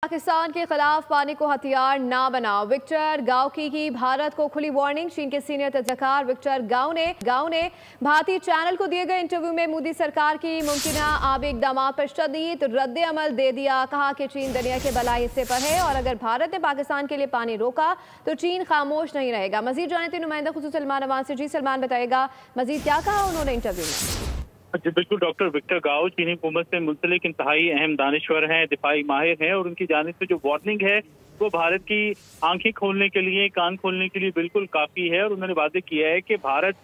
पाकिस्तान के खिलाफ पानी को हथियार ना बनाओ। विक्टर गांव की भारत को खुली वार्निंग। चीन के सीनियर तजकार विक्टर गांव ने भारतीय चैनल को दिए गए इंटरव्यू में मोदी सरकार की मुमकिन आबी इकदाम पर शदीद रद्द अमल दे दिया। कहा कि चीन दुनिया के बलाई हिस्से पर है और अगर भारत ने पाकिस्तान के लिए पानी रोका तो चीन खामोश नहीं रहेगा। मजीद जाने थे नुमाइंदा खुसूस सलमान अवान से। जी सलमान, बताएगा मजीद क्या कहा उन्होंने इंटरव्यू में? जी बिल्कुल, डॉक्टर विक्टर गाओ चीनी हुकूमत से मुंसलिक इंतहाई अहम दानिश्वर हैं, दिफाई माहिर हैं और उनकी जानिब से जो वार्निंग है वो भारत की आंखें खोलने के लिए, कान खोलने के लिए बिल्कुल काफ़ी है। और उन्होंने वादे किया है कि भारत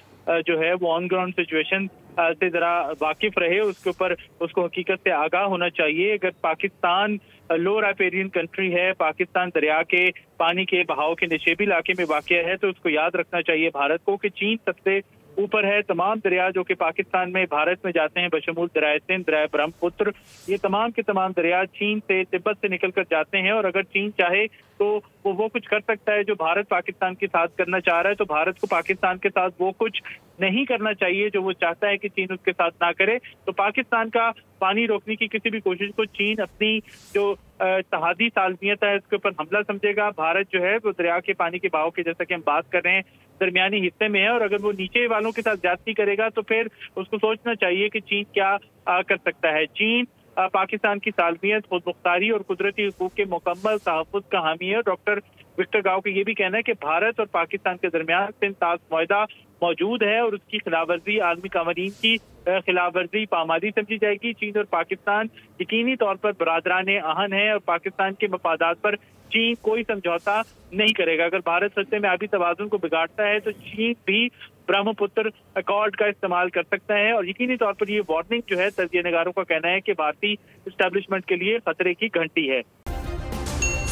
जो है वो ऑन ग्राउंड सिचुएशन से ज़रा वाकिफ रहे, उसके ऊपर उसको हकीकत से आगाह होना चाहिए। अगर पाकिस्तान लो राइपेरियन कंट्री है, पाकिस्तान दरिया के पानी के बहाव के निचेबी इलाके में वाक़ है, तो उसको याद रखना चाहिए भारत को कि चीन सबसे ऊपर है। तमाम दरिया जो कि पाकिस्तान में भारत में जाते हैं, बशमूल दरिया सिंध, दरिया ब्रह्मपुत्र, ये तमाम के तमाम दरिया चीन से, तिब्बत से निकल कर जाते हैं। और अगर चीन चाहे तो वो कुछ कर सकता है जो भारत पाकिस्तान के साथ करना चाह रहा है, तो भारत को पाकिस्तान के साथ वो कुछ नहीं करना चाहिए जो वो चाहता है कि चीन उसके साथ ना करे। तो पाकिस्तान का पानी रोकने की किसी भी कोशिश को चीन अपनी जो तहादी सालमियत है उसके ऊपर हमला समझेगा। भारत जो है वो दरिया के पानी के बहाव के, जैसा कि हम बात कर रहे हैं, दरमियानी हिस्से में है और अगर वो नीचे वालों के साथ ज्यादती करेगा तो फिर उसको सोचना चाहिए कि चीन क्या कर सकता है। चीन पाकिस्तान की सालमियत, खुद मुख्तारी और कुदरती हुकूक के मुकम्मल तहफ़्फ़ुज़ का हामी है। डॉक्टर विक्टर गाओ का ये भी कहना है कि भारत और पाकिस्तान के दरमियान सिंध ताज़ मुआहदा मौजूद है और उसकी खिलाफवर्जी आलमी कानून की खिलाफवर्जी पामाली समझी जाएगी। चीन और पाकिस्तान यकीनी तौर पर बरादरान आहन है और पाकिस्तान के मफादात पर चीन कोई समझौता नहीं करेगा। अगर भारत सत्ते में आबी तवाज़ुन को बिगाड़ता है तो चीन भी ब्रह्मपुत्र अकॉर्ड का इस्तेमाल कर सकता है। और यकीनी तौर पर ये वार्निंग जो है, तजिया निगारों का कहना है कि भारतीय एस्टेब्लिशमेंट के लिए खतरे की घंटी है।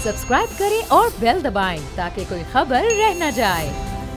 सब्सक्राइब करें और बेल दबाएं ताकि कोई खबर रह न जाए।